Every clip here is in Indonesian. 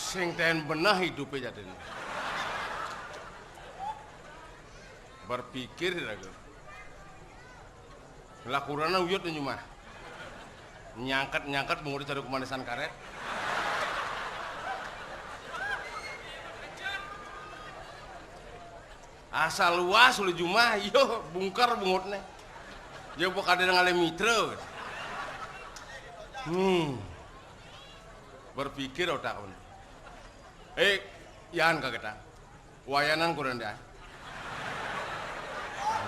Sing ten benah hidupnya jadi. Berpikir raga. Lakurana uyut nih mah. Nyangkat mengurus cari kemanisan karet. Asal luas oleh Jumah, yo bungkar bungutnya. Yo bukan ada ngale mitra. Berpikir otak on. Yan kagetan. Wayanan kurang dah.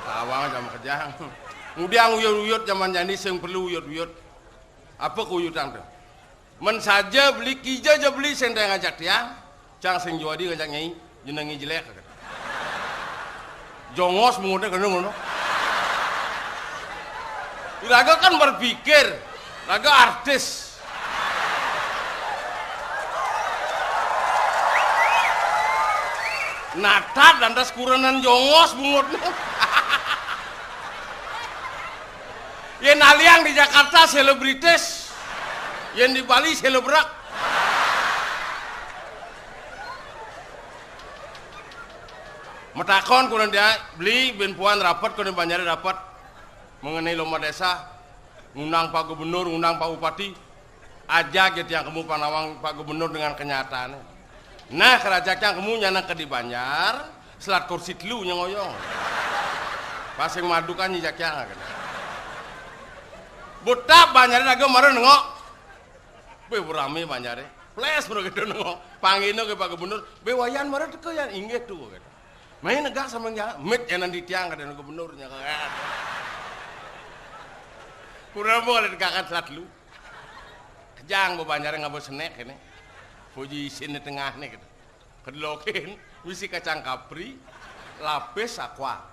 Tawang jam kerja. Mudiang uyut-uyut zaman jadi sing perlu uyut-uyut. Apa kuyutan tuh? Men saja beli kija aja beli sing teh ngajak dia. Cang sing jual dia ngajak nyai jenengi jelek kagetan. Jongos mengutnya kena ngono. Raga kan berpikir, raga artis. Natat dan tas kuranan jongos mengutnya. Yang naliang di Jakarta selebritis, yang di Bali selebrak. Metakon kurang dia beli ben puan rapat kurang banyak dapat mengenai lomba desa, ngundang Pak Gubernur, ngundang Pak Bupati, ajak gitu yang kamu panawang Pak Gubernur dengan kenyataan. Nah kerajaknya kamu nyana ke di Banjar, selat kursi telu ngoyong, pasang madu kan nyijaknya kan. Buta Banjar naga marah nengok, berame Banjar flash begitu nengok, panggilnya ke Pak Gubernur, bewayan marah tuh yang inget tuh kan. Main negak sama yang mit yang nanti tiang kadang gubernurnya kan. Kurang boleh dikakat selat lu. Kejang bebanjar nggak bersenek ini. Puji sini tengah nih gitu. Kedelokin misi kacang kapri, lapis aqua.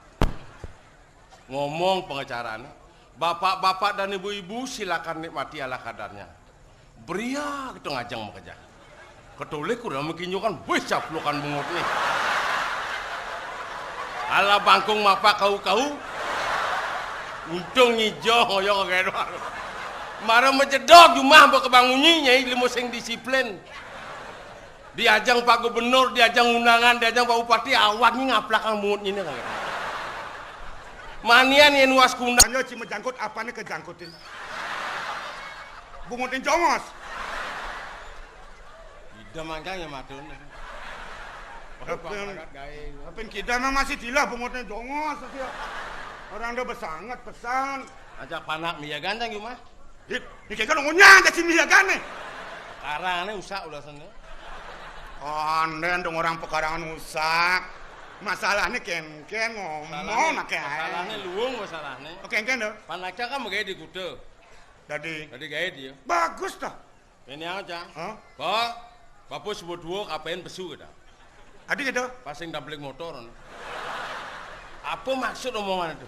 Ngomong pengacaranya. Bapak-bapak dan ibu-ibu silakan nikmati ala kadarnya. Beria gitu ngajang makanya. Ketulik udah menginjukan bisa pelukan bungut nih. Ala bangkung mapa kau untung nyijo ngoyo kayak doang marah mejedok Jumah bawa kebangunnya ilmu sing disiplin diajang Pak Gubernur diajang undangan diajang Pak Bupati awaknya ngaplak mut ini kan manian yang was kundang hanya cuma jangkut apa nih kejangkutin bungutin jongos tidak mangkanya matun apa kita mah masih dilah bungutnya jongos orang udah bersangat pesan ajak panak Mia ganteng Jumah ini kayak kan ngunyah jadi Mia gane karangnya usah udah sana onden dong orang pekarangan usah masalahnya ken ngomong masalahnya luung masalahnya ken dong panaknya kan mau gaya di kuda tadi gaya dia bagus dah ini aja bapak sebut dua kapain pesu kita adik itu pasang tablik motor apa maksud omongan itu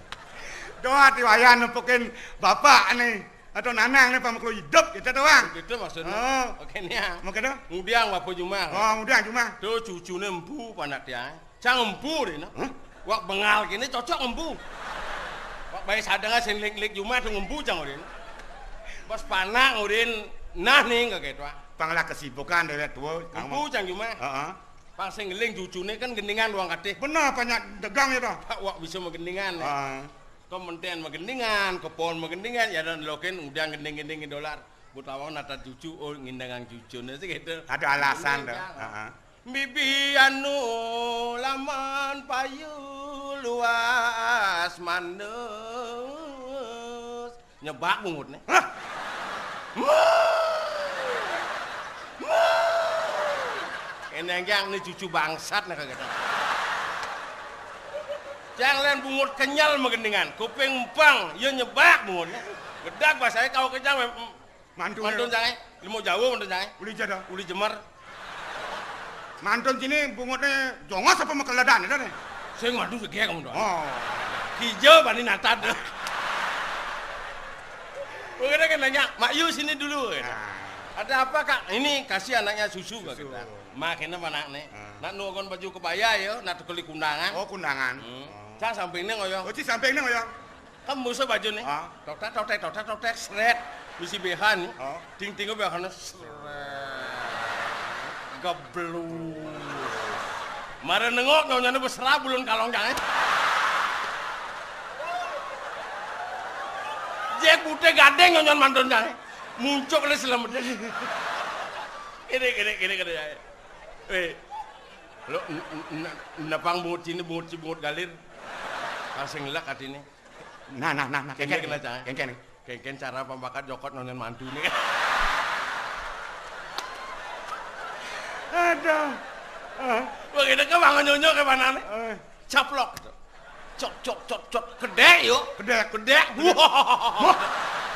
doa diwayan nempukin bapak nih atau nanang nih pamaklu hidup gitu doang gitu maksudnya oke nih ya mau kena kemudian bapak Jumah kemudian cuma tuh cucunya empu panak dia cang empu deh nah wak bengal gini cocok empu wak bayi sadangnya senlik-lik Jumah tuh empu cang udah pas panak udah nah nih nggak gitu panglah kesibukan dari tua empu cang Jumah Pang sing ngeling cucune kan gendingan ruang katih. Benar banyak dagang ya toh. Pak wak bisa megendingan. Kementerian megendingan, kepon megendingan ya dan loken udah gending-gending dolar. Butawang nata cucu oh ngindangang cucune sih gitu. Ada alasan tuh. Bibi anu laman payu luas mandes. Nyebak bungut nih. Eneng nih cucu bangsat nih kagak. Jangan bungut kenyal megendingan, kuping empang, ya nyebak bungutnya. Gedak bahasanya kau kenyal mantun jangan, mau jauh mantun jangan. Uli jada, uli jemar. Mantun sini bungutnya jongos apa makeladan itu nih? Saya ngadu segera kamu doang. Hijau bani natat. Mungkin kan nanya, Mak Yu sini dulu. Ada apa kak? Ini kasih anaknya susu kak kita. Makanya anak nih. Nak nukon baju kebaya ya, nak tukuli kundangan. Oh kundangan. Cang sampingnya ngoyong. Oh ci sampingnya ngoyong. Kamu musuh baju nih. Totek, seret. Misi behan nih. Ting-tingnya behan seret. Geblus. Mare nengok nyonyane besra bulun kalong jangan. Jek putih gadeng nyon mantun jangan. Muncul le selamat. Kene ya. Lo napang bungut sini bungut galir. Kasing lak atine. Nah. Kengken cara pembakat jokot nonton mantu nih. Aduh. Begitu ke bangun nyonyo ke mana nih? Caplok. Cok. Kedek yuk. Kedek. Wah.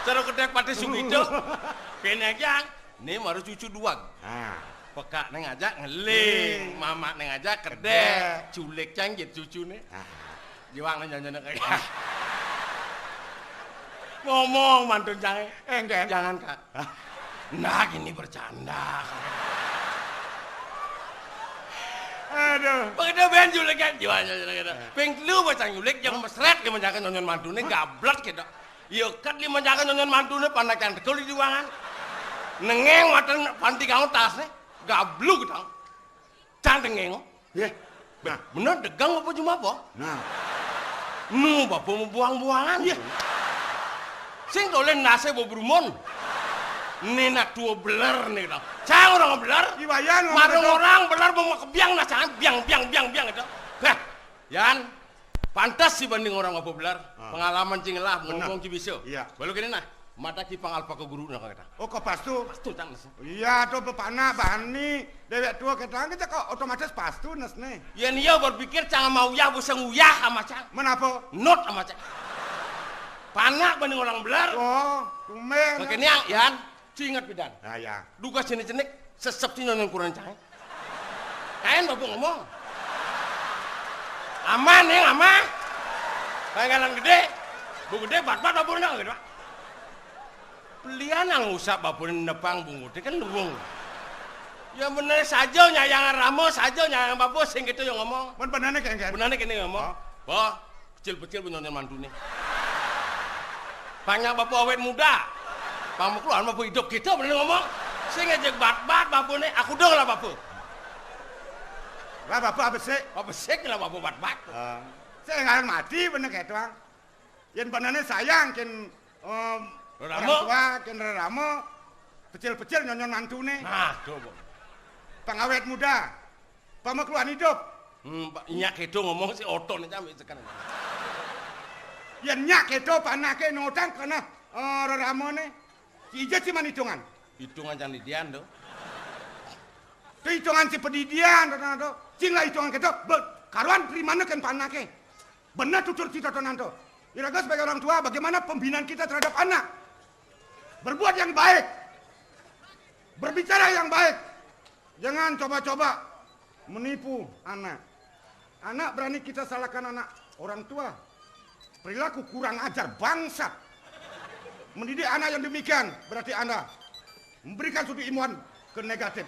Cara kedek pati sugito. Kene aja. Nih harus cucu dua. Peka neng aja ngeling, mama neng aja kedek, culik canggit cucu nih. Jiwang nanya kayak. Ngomong mantun jangan. Enggak. Jangan kak. Nah gini bercanda. Aduh. Begitu ben julik kan jiwanya gitu. Penglu macam julik yang mesret dia menjaga nonyon mantune gablat gitu. Yo kat dia menjaga nonyon mantune pandakan tekul di ruangan. Nengeng matan panti kamu tasnya gabluk gitu. Cantik ngeng. Ya. Nah, bener degang apa cuma apa? Nah. Nu bapak mau buang-buangan ya. Sing dolen nase bawa berumon. Nenak tua beler nih dong. Cang orang beler. Iwayan Marung orang beler mau kebiang nah jangan biang itu. Heh, Yan, pantas sih banding orang apa beler. Pengalaman cinglah ngomong cibiso. Iya. Baru gini nah, mata kipang alpa ke guru nak kata. Oh, kok pastu? Pastu tang. Iya, tuh bapakna bani dewek tua kita kok otomatis pastu nes nih. Ya nih berpikir cang mau ya busang uyah sama cang. Menapa? Not sama cang. Panak banding orang beler. Oh, tumeng. Makanya Yan, ingat bidan. Ah ya. Duga sini cenik sesep sini nonton kurang cang. Kain bapak ngomong. Aman ya, aman. Kayak gede. Bu gede bat-bat bapak nak gitu. Pelian yang usap bapak nepang bungut kan luwung. Ya bener saja nyayang ramo saja nyayang bapak sing gitu yang ngomong. Benarnya kayak Benarnya kini ngomong. Bah, kecil-kecil punya mantu nih. Banyak bapak awet muda. Pamu keluar bapak hidup kita bener ngomong. Saya ngejek bat-bat bapak nih. Aku dong lah bapak. Lah bapak apa sih? Apa sih lah bapak bat-bat? Saya nggak mati bener kayak tuang. Yang benarnya sayang kan orang tua kan ramo kecil-kecil nyon mantu nih. Nah, coba. Pengawet muda. Pamu keluar hidup. Nyak itu ngomong si otot nih sampai sekarang. Ya nyak itu panake nodang karena ramo nih. Ija cuman hitungan. Hitungan jangan didian tuh. Itu hitungan si pedidian tuh. Cinglah hitungan kita. Karuan primana kan panake. Benar tutur cita tonanto. Iraga sebagai orang tua, bagaimana pembinaan kita terhadap anak? Berbuat yang baik. Berbicara yang baik. Jangan coba-coba menipu anak. Anak berani kita salahkan anak orang tua. Perilaku kurang ajar, bangsat. Mendidik anak yang demikian, berarti Anda memberikan suatu imuan ke negatif.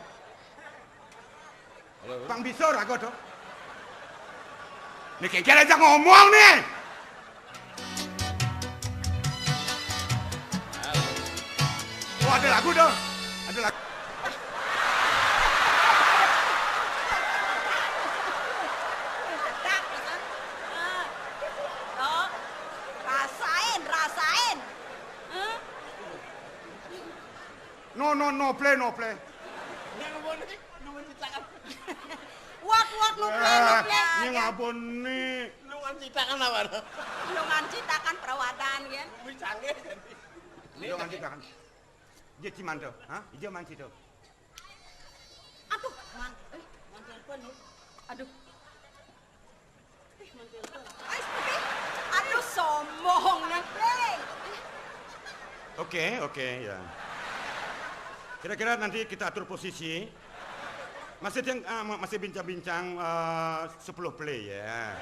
Pang bisa rago tuh. Nih kira aja ngomong nih. Oh ada lagu dong, ada lagu. Rasain. No play. Wak no play. Ini ngabon nih. Lu kan citakan apa? Lu ngancitakan perawadan kan? Canggih. Lu ngancitakan. Dia cimanto, hah? Ijo mancito. Aduh, mantelpon nih. Aduh. Mantelpon. Aduh, sombong nih, play. Oke, ya. Kira-kira nanti kita atur posisi. Masih bincang-bincang 10 play ya.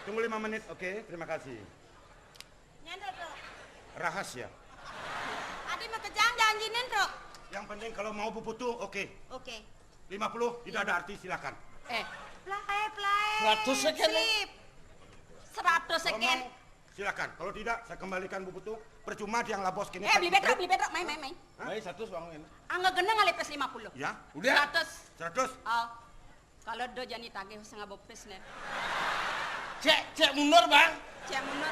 Tunggu 5 menit, oke? Terima kasih. Nyender, Dok. Rahasia. Adi mau kejang janjinin, Dok. Yang penting kalau mau puputu, oke. Oke. 50, tidak ada arti, silakan. Play. 100 second. Sip. 100 Kalau second. mau Silakan. Kalau tidak, saya kembalikan Bu Putu. Percuma dia ngelabos kini. Beli bedrok, main. Baik 100 bang ini. Angga geneng ngalipes 50. Ya, Udah. 100. 100. Oh. Kalau do jani tagih setengah bopes nih. Cek mundur bang. Cek mundur.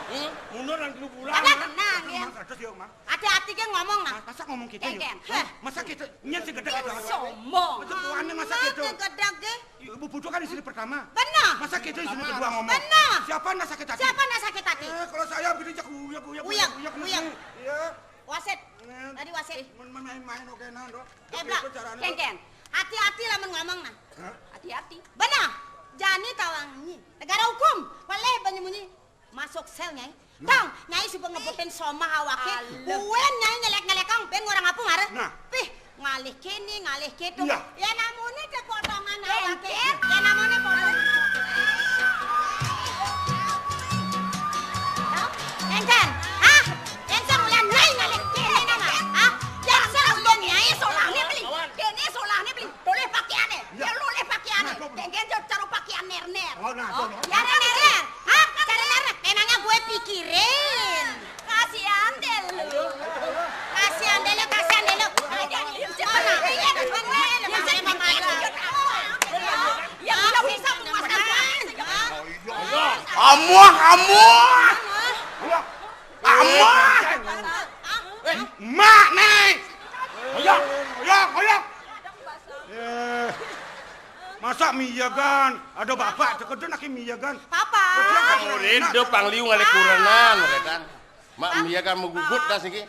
Mundur nanti lu pulang. Ada tenang ya. Mang 100 yuk, Mang. Hati-hati ke ngomong nah. Masa ngomong kita yuk? Ken. Masa kita nyen si gedek itu? Sombong. Masa tuannya masa gitu? Gedek ge. Bu Putu kan istri pertama. Benar. Masa kita istri kedua ngomong? Benar. Siapa nak sakit hati? Siapa nak sakit hati? Kalau saya begini cak uyak. Uyak. Iya. Wasit. Tadi wasit. Main oke nah, Dok. Blak. Ken. Hati-hati lah ngomong nah. Hah? Hati-hati. Benar. Jani tawangi. Negara hukum. Waleh banyak masuk sel nyai. Tang, nyai suka ngebutin soma awake. Uwen nyai ngelek-ngelekang ben orang apa marah. Nah. Pih, ngalih kini, ngalih kitu. Iya. Ya namanya ke potongan awake. Ya namanya potongan. Enten, hah? Enten ulan nyai ngalih kini nama. Hah? Yang udah nyai solahnya beli. Kini solahnya beli. Boleh pakaiannya. Ya boleh pakaiannya. Tengen caro pakaian ner-ner. Oh, nah, Oh, ya ner-ner. Hah? Cari ner-ner. Memangnya gue pikirin. Kasihan deh lu. Kasihan deh lu. Ya udah bisa memuaskan. Kamu. Mak nih. Hoyak. Masa miyagan? Ada bapak cekedo nak miyagan. Papa. Murid do pangliu ngalih kurenan rekan. Mak dia kan megugut dah siki.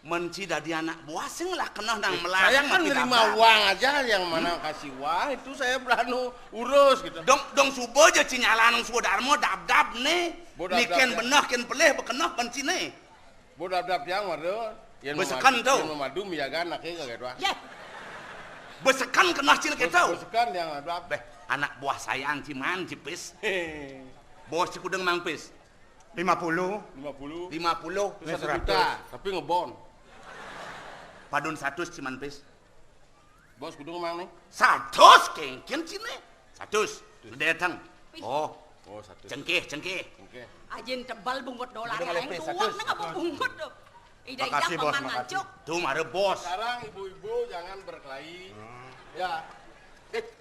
Menci dadi anak buah sing lah kena nang Saya melayang kan nerima uang aja yang mana kasih uang itu saya beranu urus gitu. dong subo aja cinyala nang sudarmo dab nih. Bodab-dab Niken ya. benah ken peleh bekenah penci nih. Bodap-dap yang waduh. Besekan tau. Yang memadu miagan naknya gitu. Ya. Besekan kena cil ketau. Besekan yang ada Beh, anak buah sayang ciman cipis. Bos cikudeng mang pis. 50. 50 50 itu 1 100. juta tapi ngebon. padun 100 ciman pis. Bos kudu mang nih. 100 kengken cine. 100. Datang. Oh, 100. cengkeh. Oke. Ajin tebal bungut dolar Udah yang ngalih tua pes, nggak mau bungut tuh. Ida Makasih, Bos, paman makasih. ngancuk. Tuh mare bos. Sekarang ibu-ibu jangan berkelahi. Ya.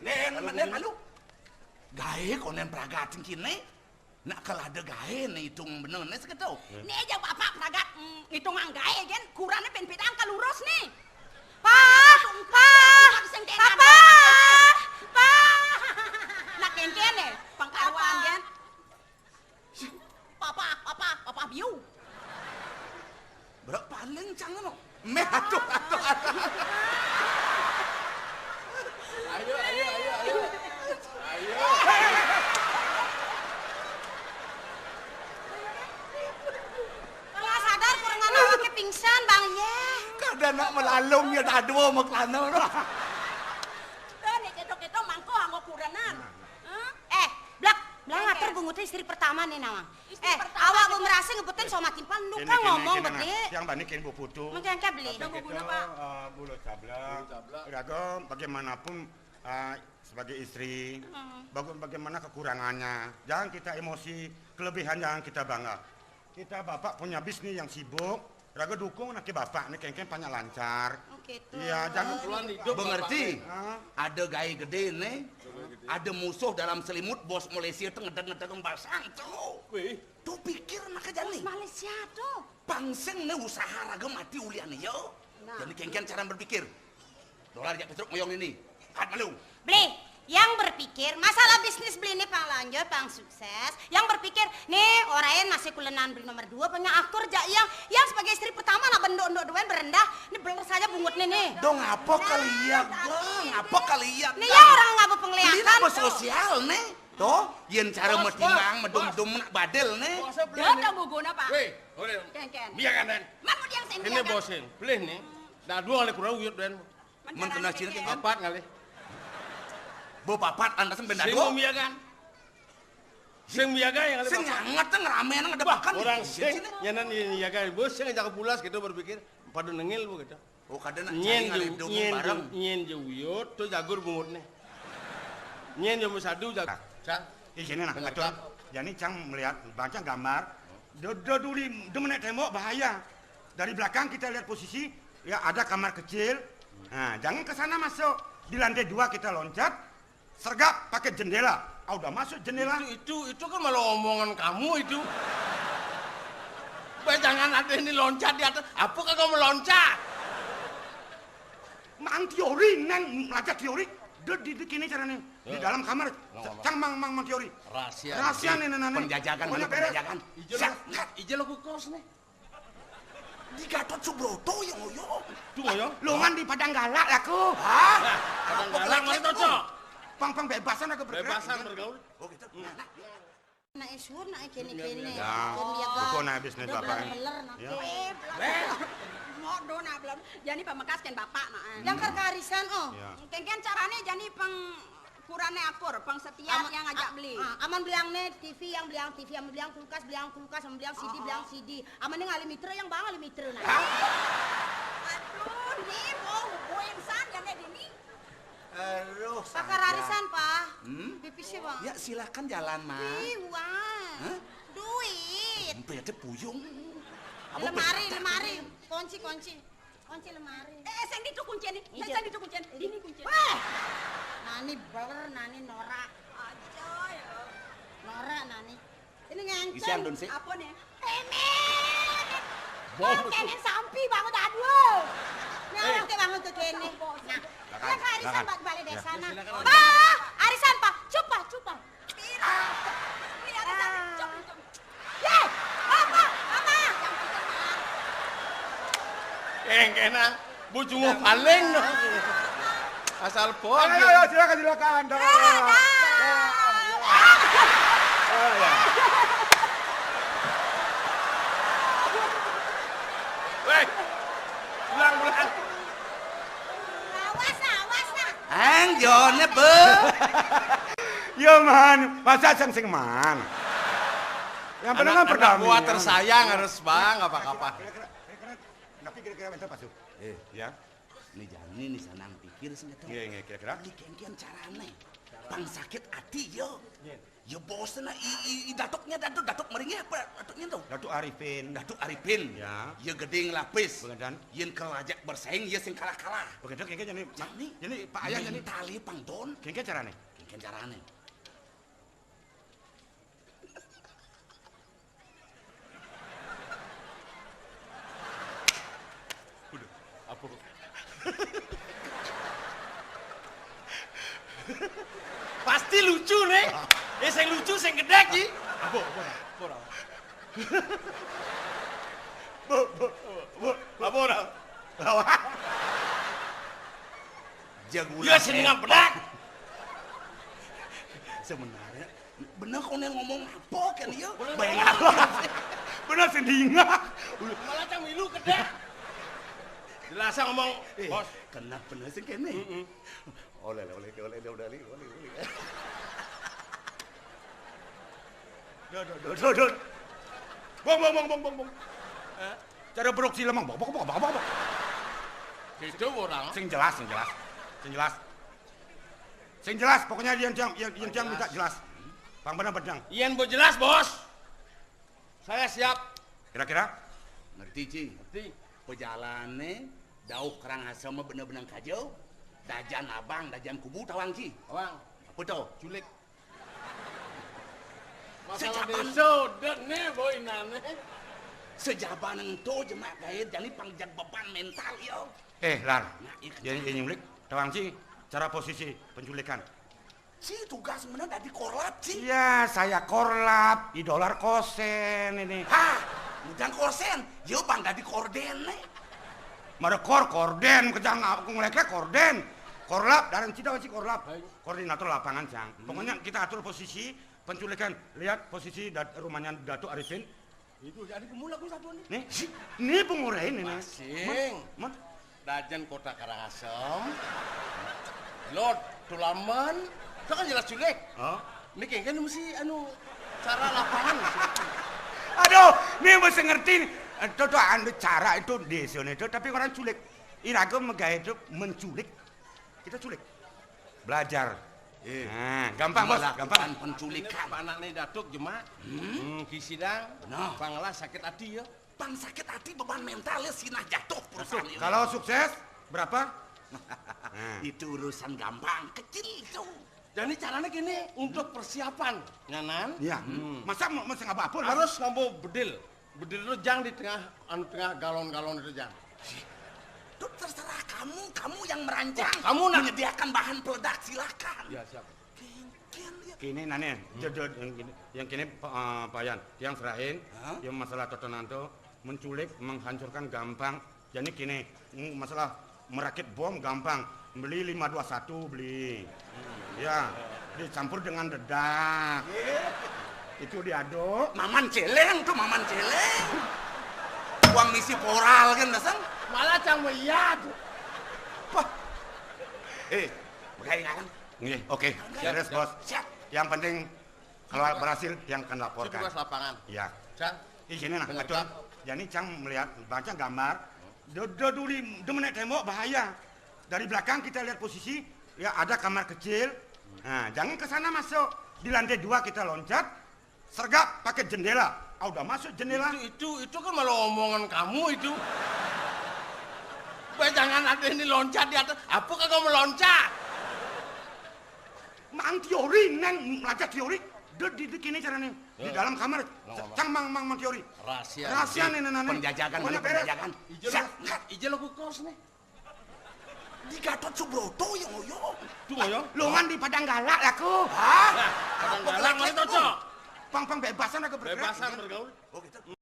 Nen alu. Gae konen pragatin kine. Nak kalau ada gae nih hitung bener nih seketau. Nih aja bapak pragat ngitung anggae kan kurangnya pen-pedang kalurus nih. Pak. Nak kengken nih pangkawan kan. Papa biu. Berak paling canggih no. Meh atuh. Ayo. Kalau sadar kurang anak pakai pingsan bang ya. Kada nak melalung ya dadu maklana no. Tuh nih ketok mangko anggo kuranan. Blak ngatur bungutnya istri pertama nih nawang. Awak gue merasa ngebutin sama timpal lu kan ngomong gede. Yang banikin Bu Putu. Mungkin kayak beli. Bulu cablak. Ragam bagaimanapun sebagai istri, bagaimana kekurangannya. Jangan kita emosi, kelebihan jangan kita bangga. Kita bapak punya bisnis yang sibuk, raga dukung nak bapak nih kengkeng banyak lancar. Iya, jangan Pulang hidup. Mengerti? Ah. Ada gae gede nih. Ada musuh dalam selimut bos Malaysia tuh ngedeg-ngedeg basang tuh. Wih. Tuh pikir nak jani. Malaysia tuh. Pangseng nih usaha raga mati ulian yo. Jadi kengkeng cara berpikir. Dolar jak petruk moyong ini. Kat malu. Beli. Yang berpikir masalah bisnis beli ini pang lanjut, pang sukses. Yang berpikir nih orang masih kulenan beli nomor 2 punya aktor yang sebagai istri pertama nak bendok duen berendah. Ini beler saja bungut nih. Dong apa kalian? Dong apa kalian? Nih ya orang ngapa Ini penglihatan. apa sosial nih? Toh, yen cara Bos, metimbang bos, medum-dum nak badel nih. Bosnya beli Dia nih. tak guna pak. Wih, boleh. Ken. Biarkan dan. Mana dia yang Ini sendiakan? bosin. Beli nih. Dah 2 kali kurang uyut dan. Men kena ciri kan? 4 kali. Bo papat anda sen benda Sing do. miagan. Sing miaga yang Sing nyangat teh ngerame nang ngedepakan. Orang sing nyanan miaga. Bos sing ngajak pulas gitu berpikir pada nengil bu gitu. Oh kada nak Nyen cari ngalidung bareng. nyen uyut tuh jagur bungut nih. Nyen yang sadu jagur. Cang. Di sini nah, atur. Jadi Cang melihat baca gambar Duli demenek tembok bahaya. Dari belakang kita lihat posisi, ya ada kamar kecil. Nah, jangan ke sana masuk. Di lantai 2 kita loncat, sergap pakai jendela. Ah, udah masuk jendela. Itu kan malah omongan kamu itu. Baik, jangan ada ini loncat di atas. Apa kagak mau loncat? Mang teori, neng belajar teori. Di kini caranya di dalam kamar. Cang mang teori. Rahasia nih nenek. Penjajakan, penjajakan. Ijel aku kos nih. Di Gatot Subroto yang ngoyo. Tuh ngoyo. Lungan di Padang Galak laku. Hah? Padang Galak mana cocok? Pang bebasan aku bergerak. Bebasan bergaul. Oh gitu. Naik sur, naik kene-kene. Ya, buku naik bisnis bapak. Ya. Modo na belum. Jadi pamekasan kan bapak na. Yang karisan oh. Ya. Kengken carane jadi peng kurane akur, peng setiap yang ngajak beli. Aman beliang nih TV, yang beliang TV, yang beliang kulkas, sama beliang CD, beliang CD. Aman nih ngali mitra yang bang ngali mitra nah. Aduh, nih mau insan ya nih ini. Aduh. Pakar arisan, Pak. Pipis sih, Bang. Ya silakan jalan, Ma. Ih, wah. Hah? Duit. Bete puyung. Lemari. Kunci lemari. Sing itu kunci nih. Sing itu kunci. Ini kunci. Wah. Nani baler, nani norak. Ajoy. Norak nani. Ini ngancem. Isian dun sih. Apa nih? Kenen sampi banget aduh. Nah, oke banget ke kene. Nah, yang arisan balik dari sana. Pak, arisan Pak. Cupa. Pira. Pira arisan. Coba. Ye, apa? Kena bujungu paling no. Asal bos. Ayo, silakan. Weh. Pulang. Awas nah. Angjone be. Ya man, masa sing man. Yang penting kan perdamaian. Buat tersayang harus bang apa-apa. Kira-kira bentar pasuk. Ya. Nih jani nih senang pikir sih gitu. Iya, kira-kira. Ini kengkian carane. Pang sakit hati yo. Ya bosen na datuknya datuk meringnya apa datuknya tuh? Datuk Arifin. Ya. Ya geding lapis. Begadan. Yen kelajak bersaing ya sing kalah-kalah. Begitu kengke jadi Pak Ayah jadi tali pangton. kengke carane. Kengkian carane. Apa? Pasti lucu nih. Sing lucu sing gedek iki. Apa? Jaguna. Ya senengan bedak. Sebenarnya bener kau yang ngomong apa kan ya? Bayang Allah. Benar sendinga. Malah cang milu gedek. Jelas ngomong, bos. Kenapa bener sih kene? Oleh. Dod. Bong. Cara berok si lemang. Bong. Itu orang. Sing jelas. Pokoknya yang minta jelas. Pang benar bedang. Iyan bu jelas, bos. Saya siap. Kira-kira? Ngerti Ci? Ngerti. Pejalane dauh kerang asama bener-bener kajau. Dajan abang, dajan kubu tawang Ci. Awang, Apa tuh? culik. Masalah Sejaban. desa, nih boy nane. Sejaban ento jemak gaya jadi pangjag beban mental yo. Lar. Nah, Jadi nyulik. Tawang Ci, cara posisi penculikan. Ci tugas mana dari korlap Ci. Iya, saya korlap, idolar kosen ini. Hah, udah korsen, yo bang dari korden nih. Mada korden, kejang aku ngeleknya korden. Korlap, darang cita wajib korlap. Koordinator lapangan, Jang. Pokoknya kita atur posisi penculikan. Lihat posisi rumahnya Datuk Arifin. Itu jadi kemula gue satu nih. Nih pengurain ini. Masing. Mat, Dajan Kota Karangasem. Lord Tulaman. Itu kan jelas culik. oh. Ini kayaknya mesti cara lapangan. Aduh, nih mesti ngerti. Itu tuh cara itu desa itu, tapi orang culik. Iraga megah itu menculik. Kita culik. Belajar Nah, gampang bos, gampang. Melakukan penculikan. Pak anak nih datuk jemaah. Kisidang. Nah. Panglah sakit hati ya. Bang sakit hati beban mentalnya sinah jatuh perusahaan ini. Kalau sukses berapa? Itu urusan gampang, kecil itu. Jadi caranya gini untuk persiapan, nganan. Iya. Masa mau nggak apa-apa? Harus kamu bedil. Bedil itu jang di tengah galon-galon itu jang. Itu terserah kamu yang merancang. Kamu nak menyediakan bahan peledak, silakan. Ya siap. Kini nane, yang kini Pak Yan, yang serahin, yang masalah Totonanto menculik, menghancurkan gampang. Jadi kini masalah merakit bom gampang, beli 521 beli, ya dicampur dengan dedak, itu diaduk. Maman celeng tuh, maman celeng. Uang misi poral kan dasar. Malah cang melihat. Wah. Begini kan? Oke, beres bos. Siap. Yang penting kalau berhasil yang akan laporkan. Tugas lapangan. Ya. Cang. Ini nah, Benar, betul. Kak. Jadi Cang melihat baca gambar, dia menaik tembok bahaya. Dari belakang kita lihat posisi, ya ada kamar kecil. Nah, jangan ke sana masuk. Di lantai 2 kita loncat, sergap pakai jendela. Udah masuk jendela. Itu kan malah omongan kamu itu. Jangan ada ini loncat di atas. Apa kagak meloncat? Mang teori, neng belajar teori. Di kini caranya di dalam kamar. Cang mang teori. Rahasia nih nenek. Penjajakan, penjajakan. Ijel lo kos nih. Di Gatot Subroto yang ngoyo. Tuh ngoyo. Longan di Padang Galak laku. Hah? Padang Galang mana cocok? Pang bebasan aku bergerak. Bebasan bergaul. Oh gitu.